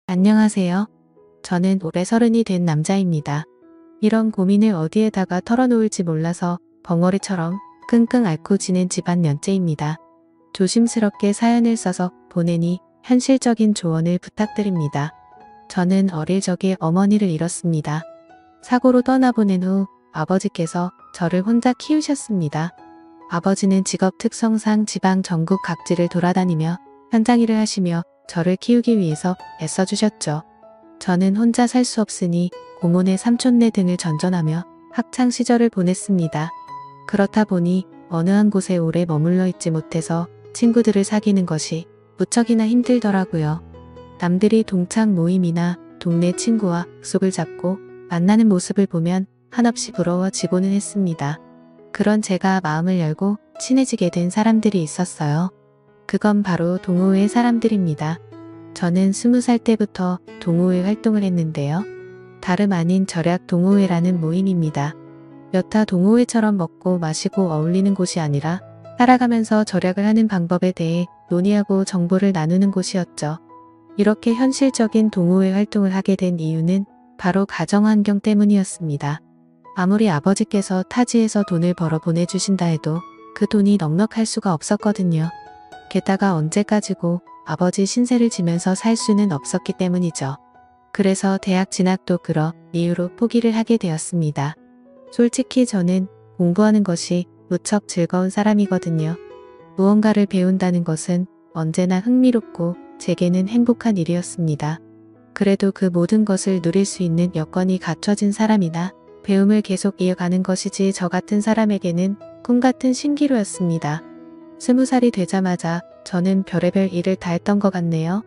안녕하세요. 저는 올해 30이 된 남자입니다. 이런 고민을 어디에다가 털어놓을지 몰라서 벙어리처럼 끙끙 앓고 지낸 집안 년째입니다. 조심스럽게 사연을 써서 보내니 현실적인 조언을 부탁드립니다. 저는 어릴 적에 어머니를 잃었습니다. 사고로 떠나보낸 후 아버지께서 저를 혼자 키우셨습니다. 아버지는 직업 특성상 지방 전국 각지를 돌아다니며 현장 일을 하시며 저를 키우기 위해서 애써주셨죠. 저는 혼자 살 수 없으니 고모네 삼촌네 등을 전전하며 학창 시절을 보냈습니다. 그렇다 보니 어느 한 곳에 오래 머물러 있지 못해서 친구들을 사귀는 것이 무척이나 힘들더라고요. 남들이 동창 모임이나 동네 친구와 약속을 잡고 만나는 모습을 보면 한없이 부러워지고는 했습니다. 그런 제가 마음을 열고 친해지게 된 사람들이 있었어요. 그건 바로 동호회 사람들입니다. 저는 20살 때부터 동호회 활동을 했는데요. 다름 아닌 절약 동호회라는 모임입니다. 여타 동호회처럼 먹고 마시고 어울리는 곳이 아니라 살아가면서 절약을 하는 방법에 대해 논의하고 정보를 나누는 곳이었죠. 이렇게 현실적인 동호회 활동을 하게 된 이유는 바로 가정환경 때문이었습니다. 아무리 아버지께서 타지에서 돈을 벌어 보내주신다 해도 그 돈이 넉넉할 수가 없었거든요. 게다가 언제까지고 아버지 신세를 지면서 살 수는 없었기 때문이죠. 그래서 대학 진학도 그런 이유로 포기를 하게 되었습니다. 솔직히 저는 공부하는 것이 무척 즐거운 사람이거든요. 무언가를 배운다는 것은 언제나 흥미롭고 제게는 행복한 일이었습니다. 그래도 그 모든 것을 누릴 수 있는 여건이 갖춰진 사람이나 배움을 계속 이어가는 것이지 저 같은 사람에게는 꿈같은 신기루였습니다. 20살이 되자마자 저는 별의별 일을 다 했던 것 같네요.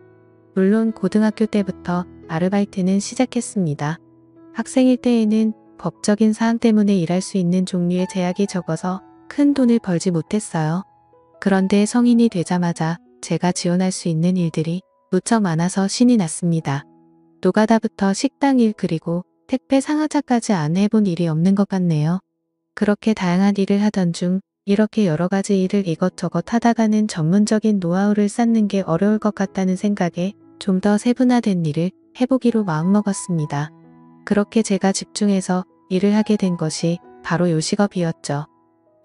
물론 고등학교 때부터 아르바이트는 시작했습니다. 학생일 때에는 법적인 사항 때문에 일할 수 있는 종류의 제약이 적어서 큰 돈을 벌지 못했어요. 그런데 성인이 되자마자 제가 지원할 수 있는 일들이 무척 많아서 신이 났습니다. 노가다부터 식당 일 그리고 택배 상하차까지 안 해본 일이 없는 것 같네요. 그렇게 다양한 일을 하던 중 이렇게 여러 가지 일을 이것저것 하다가는 전문적인 노하우를 쌓는 게 어려울 것 같다는 생각에 좀 더 세분화된 일을 해보기로 마음먹었습니다. 그렇게 제가 집중해서 일을 하게 된 것이 바로 요식업이었죠.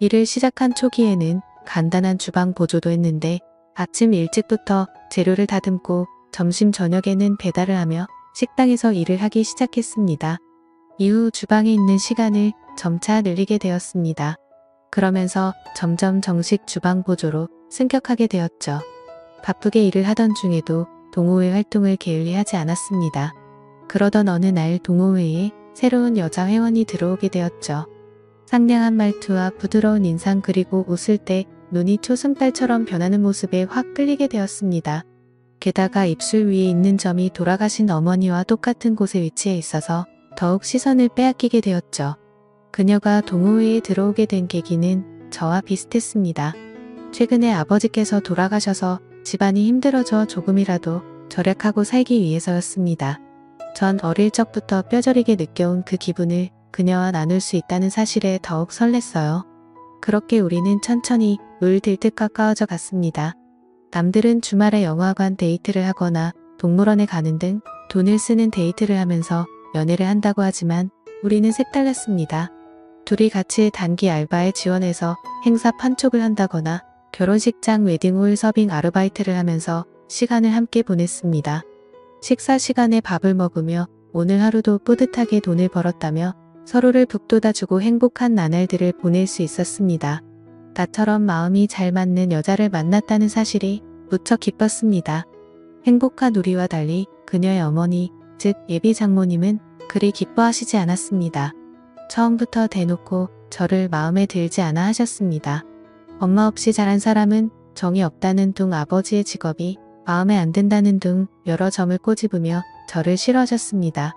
일을 시작한 초기에는 간단한 주방 보조도 했는데 아침 일찍부터 재료를 다듬고 점심 저녁에는 배달을 하며 식당에서 일을 하기 시작했습니다. 이후 주방에 있는 시간을 점차 늘리게 되었습니다. 그러면서 점점 정식 주방 보조로 승격하게 되었죠. 바쁘게 일을 하던 중에도 동호회 활동을 게을리하지 않았습니다. 그러던 어느 날 동호회에 새로운 여자 회원이 들어오게 되었죠. 상냥한 말투와 부드러운 인상 그리고 웃을 때 눈이 초승달처럼 변하는 모습에 확 끌리게 되었습니다. 게다가 입술 위에 있는 점이 돌아가신 어머니와 똑같은 곳에 위치해 있어서 더욱 시선을 빼앗기게 되었죠. 그녀가 동호회에 들어오게 된 계기는 저와 비슷했습니다. 최근에 아버지께서 돌아가셔서 집안이 힘들어져 조금이라도 절약하고 살기 위해서였습니다. 전 어릴 적부터 뼈저리게 느껴온 그 기분을 그녀와 나눌 수 있다는 사실에 더욱 설렜어요. 그렇게 우리는 천천히 물들듯 가까워져 갔습니다. 남들은 주말에 영화관 데이트를 하거나 동물원에 가는 등 돈을 쓰는 데이트를 하면서 연애를 한다고 하지만 우리는 색달랐습니다. 둘이 같이 단기 알바에 지원해서 행사 판촉을 한다거나 결혼식장 웨딩홀 서빙 아르바이트를 하면서 시간을 함께 보냈습니다. 식사 시간에 밥을 먹으며 오늘 하루도 뿌듯하게 돈을 벌었다며 서로를 북돋아주고 행복한 나날들을 보낼 수 있었습니다. 나처럼 마음이 잘 맞는 여자를 만났다는 사실이 무척 기뻤습니다. 행복한 우리와 달리 그녀의 어머니, 즉 예비 장모님은 그리 기뻐하시지 않았습니다. 처음부터 대놓고 저를 마음에 들지 않아 하셨습니다. 엄마 없이 자란 사람은 정이 없다는 둥 아버지의 직업이 마음에 안 든다는 둥 여러 점을 꼬집으며 저를 싫어하셨습니다.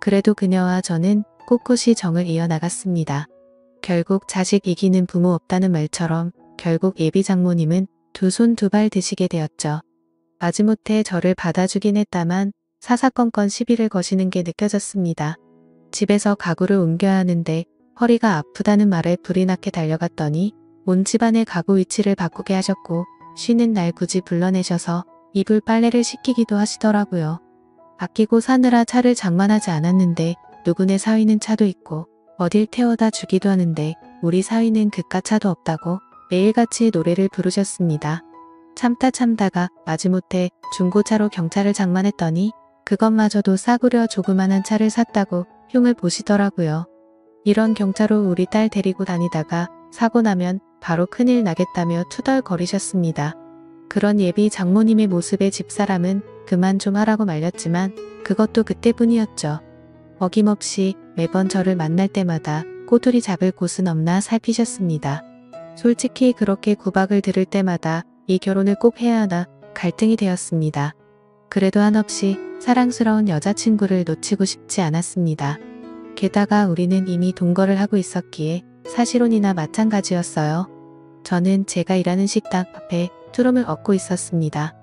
그래도 그녀와 저는 꿋꿋이 정을 이어나갔습니다. 결국 자식 이기는 부모 없다는 말처럼 결국 예비 장모님은 두 손 두 발 드시게 되었죠. 마지못해 저를 받아주긴 했다만 사사건건 시비를 거시는 게 느껴졌습니다. 집에서 가구를 옮겨야 하는데 허리가 아프다는 말에 불이 나게 달려갔더니 온 집안의 가구 위치를 바꾸게 하셨고 쉬는 날 굳이 불러내셔서 이불 빨래를 시키기도 하시더라고요. 아끼고 사느라 차를 장만하지 않았는데 누구네 사위는 차도 있고 어딜 태워다 주기도 하는데 우리 사위는 그깟 차도 없다고 매일같이 노래를 부르셨습니다. 참다가 마지못해 중고차로 경차를 장만했더니 그것마저도 싸구려 조그만한 차를 샀다고 흉을 보시더라고요. 이런 경차로 우리 딸 데리고 다니다가 사고 나면 바로 큰일 나겠다며 투덜거리셨습니다. 그런 예비 장모님의 모습에 집사람은 그만 좀 하라고 말렸지만 그것도 그때뿐이었죠. 어김없이 매번 저를 만날 때마다 꼬투리 잡을 곳은 없나 살피셨습니다. 솔직히 그렇게 구박을 들을 때마다 이 결혼을 꼭 해야 하나 갈등이 되었습니다. 그래도 한없이 사랑스러운 여자친구를 놓치고 싶지 않았습니다. 게다가 우리는 이미 동거를 하고 있었기에 사실혼이나 마찬가지였어요. 저는 제가 일하는 식당 앞에 투룸을 얻고 있었습니다.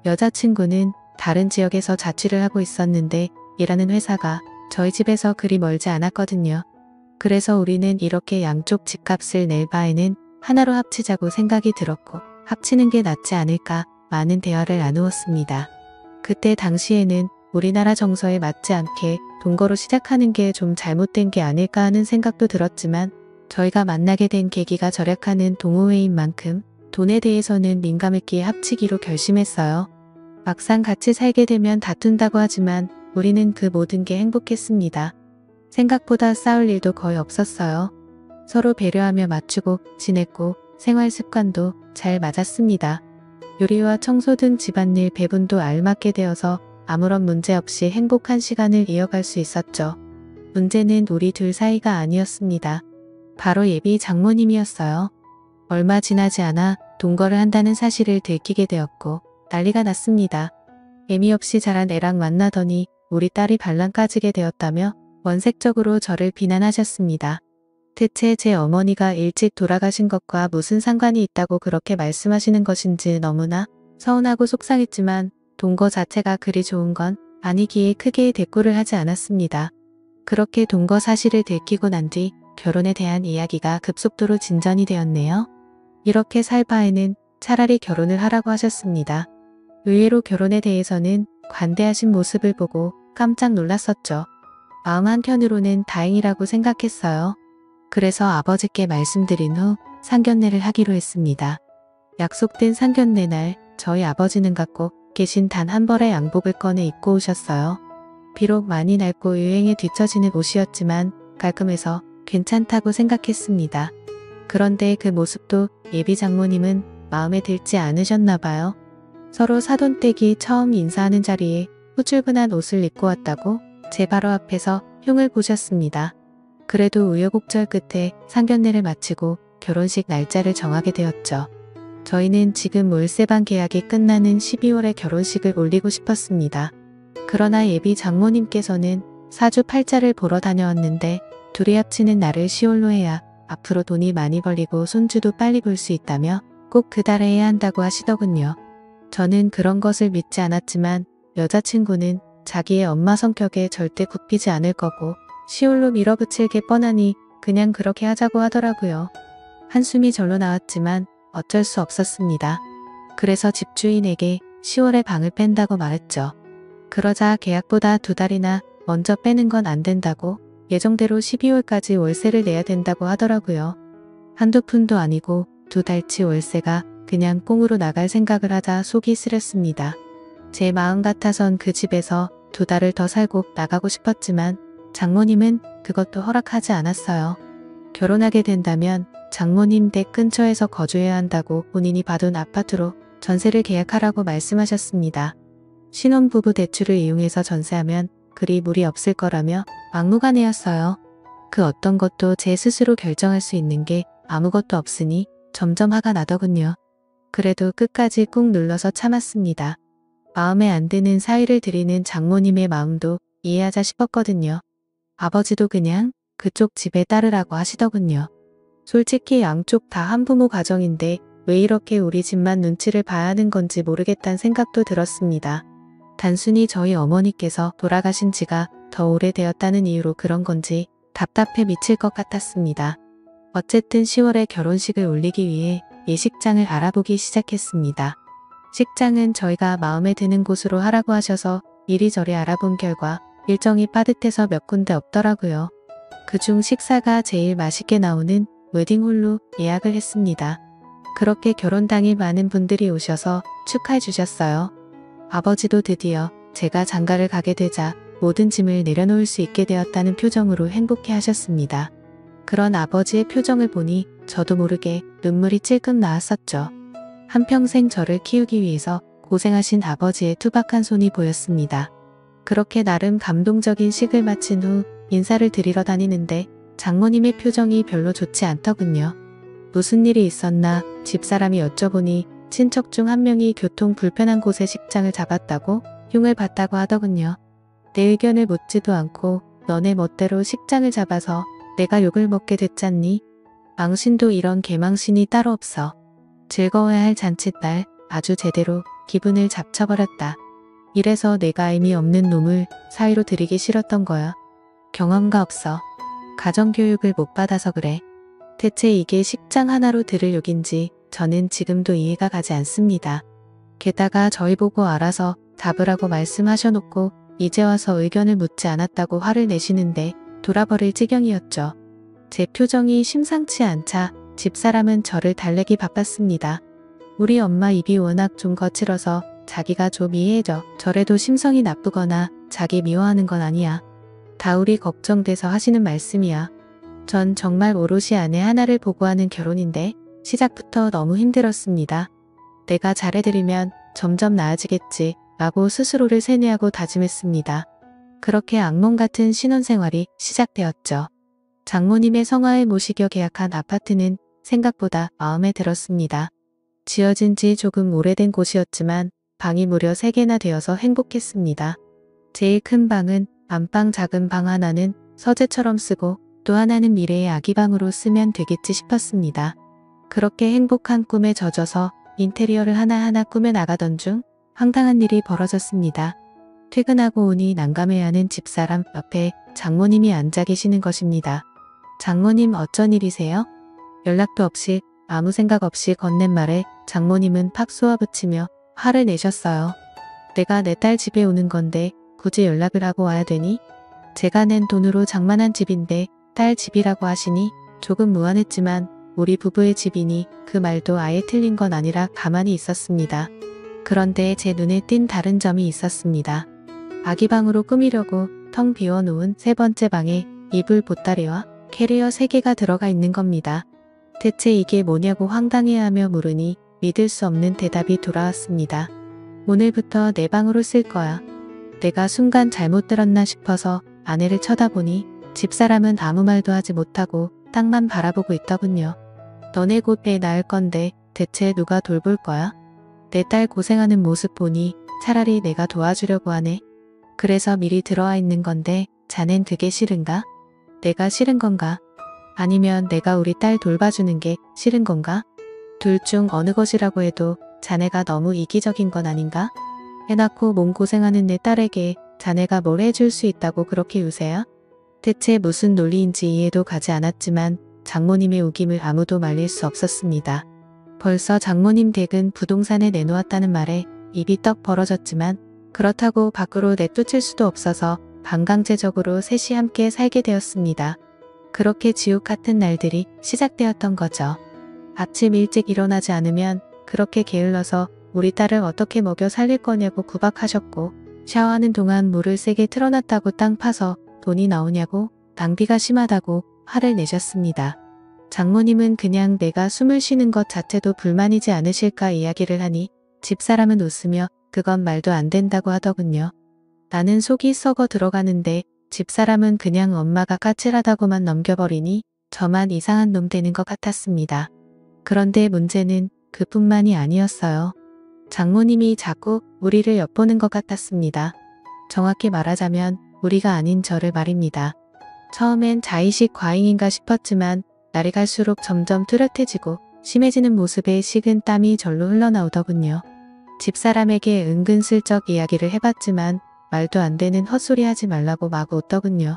여자친구는 다른 지역에서 자취를 하고 있었는데 일하는 회사가 저희 집에서 그리 멀지 않았거든요. 그래서 우리는 이렇게 양쪽 집값을 낼 바에는 하나로 합치자고 생각이 들었고 합치는 게 낫지 않을까 많은 대화를 나누었습니다. 그때 당시에는 우리나라 정서에 맞지 않게 동거로 시작하는 게 좀 잘못된 게 아닐까 하는 생각도 들었지만 저희가 만나게 된 계기가 절약하는 동호회인 만큼 돈에 대해서는 민감했기에 합치기로 결심했어요. 막상 같이 살게 되면 다툰다고 하지만 우리는 그 모든 게 행복했습니다. 생각보다 싸울 일도 거의 없었어요. 서로 배려하며 맞추고 지냈고 생활 습관도 잘 맞았습니다. 요리와 청소 등 집안일 배분도 알맞게 되어서 아무런 문제 없이 행복한 시간을 이어갈 수 있었죠. 문제는 우리 둘 사이가 아니었습니다. 바로 예비 장모님이었어요. 얼마 지나지 않아 동거를 한다는 사실을 들키게 되었고 난리가 났습니다. 애미 없이 자란 애랑 만나더니 우리 딸이 반란 까지게 되었다며 원색적으로 저를 비난하셨습니다. 대체 제 어머니가 일찍 돌아가신 것과 무슨 상관이 있다고 그렇게 말씀하시는 것인지 너무나 서운하고 속상했지만 동거 자체가 그리 좋은 건 아니기에 크게 대꾸를 하지 않았습니다. 그렇게 동거 사실을 들키고 난 뒤 결혼에 대한 이야기가 급속도로 진전이 되었네요. 이렇게 살 바에는 차라리 결혼을 하라고 하셨습니다. 의외로 결혼에 대해서는 관대하신 모습을 보고 깜짝 놀랐었죠. 마음 한켠으로는 다행이라고 생각했어요. 그래서 아버지께 말씀드린 후 상견례를 하기로 했습니다. 약속된 상견례 날 저희 아버지는 갖고 계신 단 한 벌의 양복을 꺼내 입고 오셨어요. 비록 많이 낡고 유행에 뒤처지는 옷이었지만 깔끔해서 괜찮다고 생각했습니다. 그런데 그 모습도 예비 장모님은 마음에 들지 않으셨나 봐요. 서로 사돈댁이 처음 인사하는 자리에 후줄근한 옷을 입고 왔다고 제 바로 앞에서 흉을 보셨습니다. 그래도 우여곡절 끝에 상견례를 마치고 결혼식 날짜를 정하게 되었죠. 저희는 지금 월세방 계약이 끝나는 12월에 결혼식을 올리고 싶었습니다. 그러나 예비 장모님께서는 사주 팔자를 보러 다녀왔는데 둘이 합치는 날을 10월로 해야 앞으로 돈이 많이 벌리고 손주도 빨리 볼 수 있다며 꼭 그 달에 해야 한다고 하시더군요. 저는 그런 것을 믿지 않았지만 여자친구는 자기의 엄마 성격에 절대 굽히지 않을 거고 10월로 밀어붙일 게 뻔하니 그냥 그렇게 하자고 하더라고요. 한숨이 절로 나왔지만 어쩔 수 없었습니다. 그래서 집주인에게 10월에 방을 뺀다고 말했죠. 그러자 계약보다 2달이나 먼저 빼는 건 안 된다고 예정대로 12월까지 월세를 내야 된다고 하더라고요. 한두 푼도 아니고 2달치 월세가 그냥 꽁으로 나갈 생각을 하자 속이 쓰렸습니다. 제 마음 같아선 그 집에서 2달을 더 살고 나가고 싶었지만 장모님은 그것도 허락하지 않았어요. 결혼하게 된다면 장모님 댁 근처에서 거주해야 한다고 본인이 받은 아파트로 전세를 계약하라고 말씀하셨습니다. 신혼부부 대출을 이용해서 전세하면 그리 무리 없을 거라며 막무가내였어요. 그 어떤 것도 제 스스로 결정할 수 있는 게 아무것도 없으니 점점 화가 나더군요. 그래도 끝까지 꾹 눌러서 참았습니다. 마음에 안 드는 사위를 드리는 장모님의 마음도 이해하자 싶었거든요. 아버지도 그냥 그쪽 집에 따르라고 하시더군요. 솔직히 양쪽 다 한부모 가정인데 왜 이렇게 우리 집만 눈치를 봐야 하는 건지 모르겠다는 생각도 들었습니다. 단순히 저희 어머니께서 돌아가신 지가 더 오래되었다는 이유로 그런 건지 답답해 미칠 것 같았습니다. 어쨌든 10월에 결혼식을 올리기 위해 예식장을 알아보기 시작했습니다. 식장은 저희가 마음에 드는 곳으로 하라고 하셔서 이리저리 알아본 결과 일정이 빠듯해서 몇 군데 없더라고요. 그중 식사가 제일 맛있게 나오는 웨딩홀로 예약을 했습니다. 그렇게 결혼 당일 많은 분들이 오셔서 축하해 주셨어요. 아버지도 드디어 제가 장가를 가게 되자 모든 짐을 내려놓을 수 있게 되었다는 표정으로 행복해 하셨습니다. 그런 아버지의 표정을 보니 저도 모르게 눈물이 찔끔 나왔었죠. 한평생 저를 키우기 위해서 고생하신 아버지의 투박한 손이 보였습니다. 그렇게 나름 감동적인 식을 마친 후 인사를 드리러 다니는데 장모님의 표정이 별로 좋지 않더군요. 무슨 일이 있었나 집사람이 여쭤보니 친척 중 한 명이 교통 불편한 곳에 식장을 잡았다고 흉을 봤다고 하더군요. 내 의견을 묻지도 않고 너네 멋대로 식장을 잡아서 내가 욕을 먹게 됐잖니? 망신도 이런 개망신이 따로 없어. 즐거워야 할 잔칫날 아주 제대로 기분을 잡쳐버렸다. 이래서 내가 의미 없는 놈을 사위로 들이기 싫었던 거야. 경험가 없어. 가정교육을 못 받아서 그래. 대체 이게 식장 하나로 들을 욕인지 저는 지금도 이해가 가지 않습니다. 게다가 저희 보고 알아서 답으라고 말씀하셔놓고 이제 와서 의견을 묻지 않았다고 화를 내시는데 돌아버릴 지경이었죠. 제 표정이 심상치 않자 집사람은 저를 달래기 바빴습니다. 우리 엄마 입이 워낙 좀 거칠어서 자기가 좀 이해해줘. 저래도 심성이 나쁘거나 자기 미워하는 건 아니야. 다 우리 걱정돼서 하시는 말씀이야. 전 정말 오롯이 아내 하나를 보고 하는 결혼인데 시작부터 너무 힘들었습니다. 내가 잘해드리면 점점 나아지겠지 라고 스스로를 세뇌하고 다짐했습니다. 그렇게 악몽 같은 신혼생활이 시작되었죠. 장모님의 성화에 모시겨 계약한 아파트는 생각보다 마음에 들었습니다. 지어진 지 조금 오래된 곳이었지만 방이 무려 3개나 되어서 행복했습니다. 제일 큰 방은 안방, 작은 방 하나는 서재처럼 쓰고 또 하나는 미래의 아기방으로 쓰면 되겠지 싶었습니다. 그렇게 행복한 꿈에 젖어서 인테리어를 하나하나 꾸며 나가던 중 황당한 일이 벌어졌습니다. 퇴근하고 오니 난감해하는 집사람 옆에 장모님이 앉아 계시는 것입니다. 장모님 어쩐 일이세요? 연락도 없이 아무 생각 없이 건넨 말에 장모님은 팍 쏘아붙이며 화를 내셨어요. 내가 내 딸 집에 오는 건데 굳이 연락을 하고 와야 되니? 제가 낸 돈으로 장만한 집인데 딸 집이라고 하시니 조금 무안했지만 우리 부부의 집이니 그 말도 아예 틀린 건 아니라 가만히 있었습니다. 그런데 제 눈에 띈 다른 점이 있었습니다. 아기방으로 꾸미려고 텅 비워놓은 3번째 방에 이불 보따리와 캐리어 3개가 들어가 있는 겁니다. 대체 이게 뭐냐고 황당해하며 물으니 믿을 수 없는 대답이 돌아왔습니다. 오늘부터 내 방으로 쓸 거야. 내가 순간 잘못 들었나 싶어서 아내를 쳐다보니 집사람은 아무 말도 하지 못하고 땅만 바라보고 있더군요. 너네 곧 애 낳을 건데 대체 누가 돌볼 거야? 내 딸 고생하는 모습 보니 차라리 내가 도와주려고 하네. 그래서 미리 들어와 있는 건데 자넨 그게 싫은가? 내가 싫은 건가? 아니면 내가 우리 딸 돌봐주는 게 싫은 건가? 둘 중 어느 것이라고 해도 자네가 너무 이기적인 건 아닌가? 애 낳고 몸고생하는 내 딸에게 자네가 뭘 해줄 수 있다고 그렇게 유세야? 대체 무슨 논리인지 이해도 가지 않았지만 장모님의 우김을 아무도 말릴 수 없었습니다. 벌써 장모님 댁은 부동산에 내놓았다는 말에 입이 떡 벌어졌지만 그렇다고 밖으로 내쫓을 수도 없어서 반강제적으로 셋이 함께 살게 되었습니다. 그렇게 지옥 같은 날들이 시작되었던 거죠. 아침 일찍 일어나지 않으면 그렇게 게을러서 우리 딸을 어떻게 먹여 살릴 거냐고 구박하셨고 샤워하는 동안 물을 세게 틀어놨다고 땅 파서 돈이 나오냐고 낭비가 심하다고 화를 내셨습니다. 장모님은 그냥 내가 숨을 쉬는 것 자체도 불만이지 않으실까 이야기를 하니 집사람은 웃으며 그건 말도 안 된다고 하더군요. 나는 속이 썩어 들어가는데 집사람은 그냥 엄마가 까칠하다고만 넘겨버리니 저만 이상한 놈 되는 것 같았습니다. 그런데 문제는 그뿐만이 아니었어요. 장모님이 자꾸 우리를 엿보는 것 같았습니다. 정확히 말하자면 우리가 아닌 저를 말입니다. 처음엔 자의식 과잉인가 싶었지만 날이 갈수록 점점 뚜렷해지고 심해지는 모습에 식은 땀이 절로 흘러나오더군요. 집사람에게 은근슬쩍 이야기를 해봤지만 말도 안 되는 헛소리 하지 말라고 마구 웃더군요.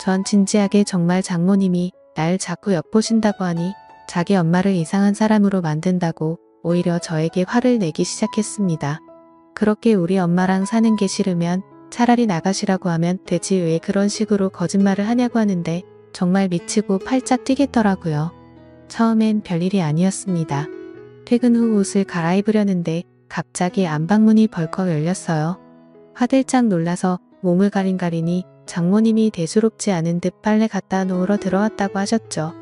전 진지하게 정말 장모님이 날 자꾸 엿보신다고 하니 자기 엄마를 이상한 사람으로 만든다고 오히려 저에게 화를 내기 시작했습니다. 그렇게 우리 엄마랑 사는 게 싫으면 차라리 나가시라고 하면 되지 왜 그런 식으로 거짓말을 하냐고 하는데 정말 미치고 팔짝 뛰겠더라고요. 처음엔 별일이 아니었습니다. 퇴근 후 옷을 갈아입으려는데 갑자기 안방문이 벌컥 열렸어요. 화들짝 놀라서 몸을 가린가리니 장모님이 대수롭지 않은 듯 빨래 갖다 놓으러 들어왔다고 하셨죠.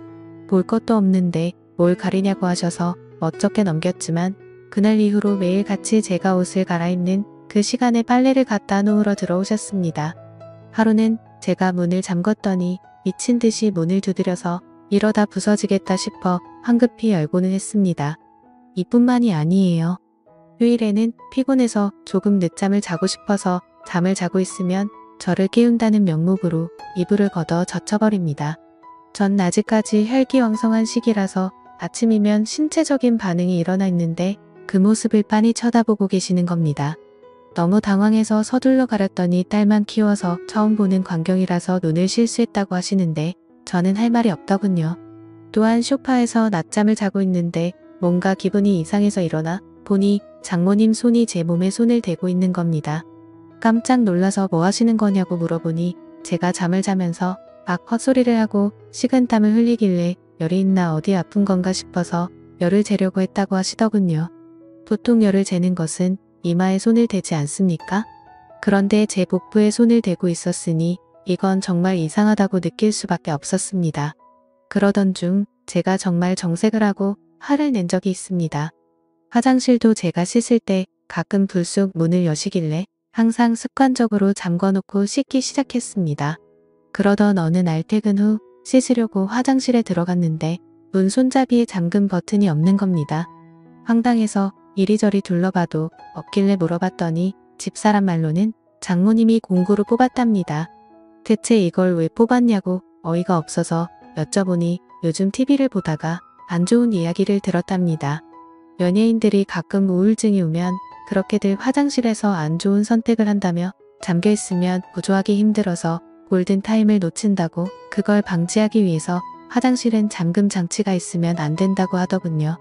볼 것도 없는데 뭘 가리냐고 하셔서 멋쩍게 넘겼지만 그날 이후로 매일 같이 제가 옷을 갈아입는 그 시간에 빨래를 갖다 놓으러 들어오셨습니다. 하루는 제가 문을 잠궜더니 미친 듯이 문을 두드려서 이러다 부서지겠다 싶어 황급히 열고는 했습니다. 이뿐만이 아니에요. 휴일에는 피곤해서 조금 늦잠을 자고 싶어서 잠을 자고 있으면 저를 깨운다는 명목으로 이불을 걷어 젖혀버립니다. 전 아직까지 혈기왕성한 시기라서 아침이면 신체적인 반응이 일어나 있는데 그 모습을 빤히 쳐다보고 계시는 겁니다. 너무 당황해서 서둘러 가렸더니 딸만 키워서 처음 보는 광경이라서 눈을 실수했다고 하시는데 저는 할 말이 없더군요. 또한 소파에서 낮잠을 자고 있는데 뭔가 기분이 이상해서 일어나 보니 장모님 손이 제 몸에 손을 대고 있는 겁니다. 깜짝 놀라서 뭐 하시는 거냐고 물어보니 제가 잠을 자면서 막 헛소리를 하고 식은땀을 흘리길래 열이 있나 어디 아픈 건가 싶어서 열을 재려고 했다고 하시더군요. 보통 열을 재는 것은 이마에 손을 대지 않습니까? 그런데 제 복부에 손을 대고 있었으니 이건 정말 이상하다고 느낄 수밖에 없었습니다. 그러던 중 제가 정말 정색을 하고 화를 낸 적이 있습니다. 화장실도 제가 씻을 때 가끔 불쑥 문을 여시길래 항상 습관적으로 잠궈놓고 씻기 시작했습니다. 그러던 어느 날 퇴근 후 씻으려고 화장실에 들어갔는데 문 손잡이에 잠금 버튼이 없는 겁니다. 황당해서 이리저리 둘러봐도 없길래 물어봤더니 집사람 말로는 장모님이 공구로 뽑았답니다. 대체 이걸 왜 뽑았냐고 어이가 없어서 여쭤보니 요즘 TV를 보다가 안 좋은 이야기를 들었답니다. 연예인들이 가끔 우울증이 오면 그렇게들 화장실에서 안 좋은 선택을 한다며 잠겨있으면 구조하기 힘들어서 골든타임을 놓친다고 그걸 방지하기 위해서 화장실은 잠금 장치가 있으면 안 된다고 하더군요.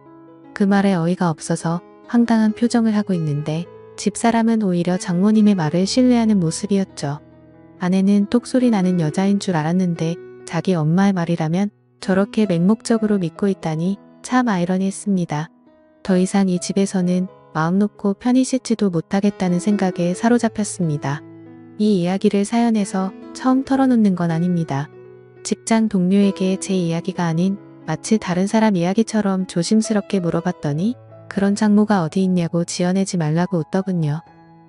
그 말에 어이가 없어서 황당한 표정을 하고 있는데 집사람은 오히려 장모님의 말을 신뢰하는 모습이었죠. 아내는 똑소리 나는 여자인 줄 알았는데 자기 엄마의 말이라면 저렇게 맹목적으로 믿고 있다니 참 아이러니했습니다. 더 이상 이 집에서는 마음 놓고 편히 씻지도 못하겠다는 생각에 사로잡혔습니다. 이 이야기를 사연에서 처음 털어놓는 건 아닙니다. 직장 동료에게 제 이야기가 아닌 마치 다른 사람 이야기처럼 조심스럽게 물어봤더니 그런 장모가 어디 있냐고 지어내지 말라고 웃더군요.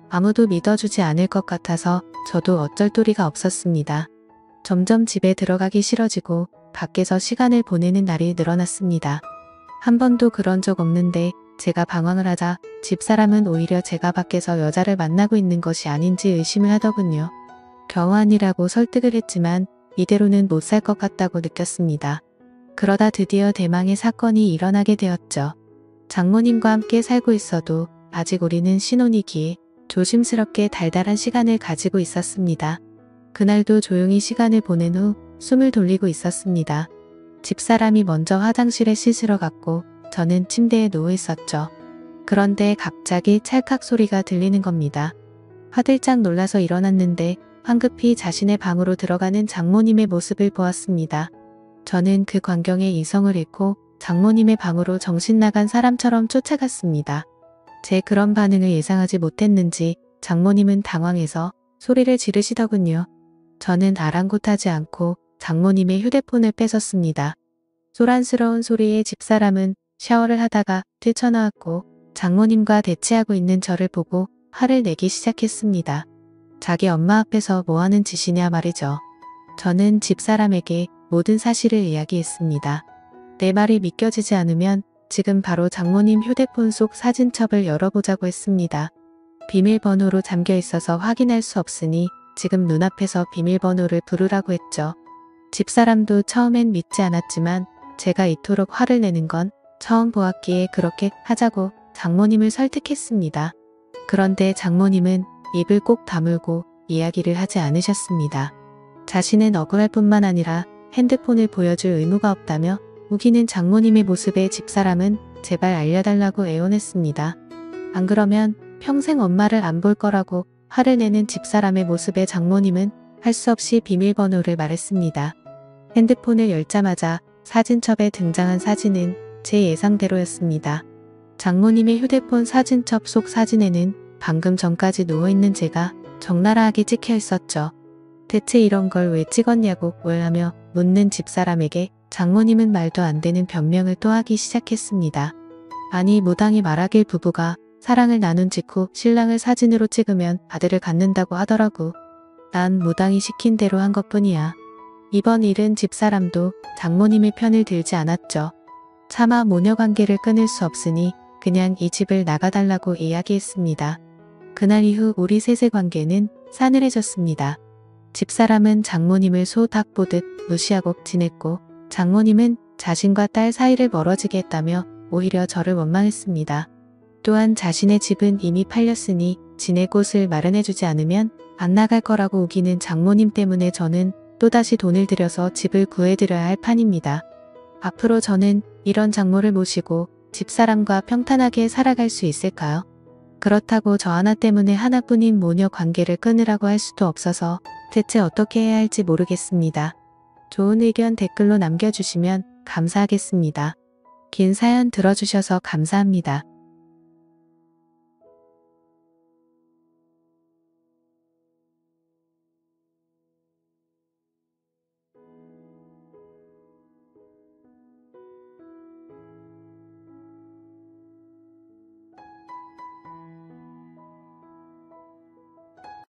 아무도 믿어주지 않을 것 같아서 저도 어쩔 도리가 없었습니다. 점점 집에 들어가기 싫어지고 밖에서 시간을 보내는 날이 늘어났습니다. 한 번도 그런 적 없는데 제가 방황을 하자 집사람은 오히려 제가 밖에서 여자를 만나고 있는 것이 아닌지 의심을 하더군요. 겨우 아니라고 설득을 했지만 이대로는 못 살 것 같다고 느꼈습니다. 그러다 드디어 대망의 사건이 일어나게 되었죠. 장모님과 함께 살고 있어도 아직 우리는 신혼이기에 조심스럽게 달달한 시간을 가지고 있었습니다. 그날도 조용히 시간을 보낸 후 숨을 돌리고 있었습니다. 집사람이 먼저 화장실에 씻으러 갔고 저는 침대에 누워 있었죠. 그런데 갑자기 찰칵 소리가 들리는 겁니다. 화들짝 놀라서 일어났는데 황급히 자신의 방으로 들어가는 장모님의 모습을 보았습니다. 저는 그 광경에 이성을 잃고 장모님의 방으로 정신 나간 사람처럼 쫓아갔습니다. 제 그런 반응을 예상하지 못했는지 장모님은 당황해서 소리를 지르시더군요. 저는 아랑곳하지 않고 장모님의 휴대폰을 뺏었습니다. 소란스러운 소리에 집사람은 샤워를 하다가 뛰쳐나왔고 장모님과 대치하고 있는 저를 보고 화를 내기 시작했습니다. 자기 엄마 앞에서 뭐하는 짓이냐 말이죠. 저는 집사람에게 모든 사실을 이야기했습니다. 내 말이 믿겨지지 않으면 지금 바로 장모님 휴대폰 속 사진첩을 열어보자고 했습니다. 비밀번호로 잠겨 있어서 확인할 수 없으니 지금 눈앞에서 비밀번호를 부르라고 했죠. 집사람도 처음엔 믿지 않았지만 제가 이토록 화를 내는 건 처음 보았기에 그렇게 하자고 장모님을 설득했습니다. 그런데 장모님은 입을 꼭 다물고 이야기를 하지 않으셨습니다. 자신은 억울할 뿐만 아니라 핸드폰을 보여줄 의무가 없다며 우기는 장모님의 모습에 집사람은 제발 알려달라고 애원했습니다. 안 그러면 평생 엄마를 안 볼 거라고 화를 내는 집사람의 모습에 장모님은 할 수 없이 비밀번호를 말했습니다. 핸드폰을 열자마자 사진첩에 등장한 사진은 제 예상대로였습니다. 장모님의 휴대폰 사진첩 속 사진에는 방금 전까지 누워있는 제가 적나라하게 찍혀 있었죠. 대체 이런 걸 왜 찍었냐고 하며 묻는 집사람에게 장모님은 말도 안 되는 변명을 또 하기 시작했습니다. 아니 무당이 말하길 부부가 사랑을 나눈 직후 신랑을 사진으로 찍으면 아들을 갖는다고 하더라고. 난 무당이 시킨 대로 한 것뿐이야. 이번 일은 집사람도 장모님의 편을 들지 않았죠. 차마 모녀 관계를 끊을 수 없으니 그냥 이 집을 나가달라고 이야기했습니다. 그날 이후 우리 셋의 관계는 싸늘해졌습니다. 집사람은 장모님을 소닭 보듯 무시하고 지냈고 장모님은 자신과 딸 사이를 멀어지게 했다며 오히려 저를 원망했습니다. 또한 자신의 집은 이미 팔렸으니 지낼 곳을 마련해주지 않으면 안 나갈 거라고 우기는 장모님 때문에 저는 또다시 돈을 들여서 집을 구해드려야 할 판입니다. 앞으로 저는 이런 장모를 모시고 집사람과 평탄하게 살아갈 수 있을까요? 그렇다고 저 하나 때문에 하나뿐인 모녀 관계를 끊으라고 할 수도 없어서 대체 어떻게 해야 할지 모르겠습니다. 좋은 의견 댓글로 남겨주시면 감사하겠습니다. 긴 사연 들어주셔서 감사합니다.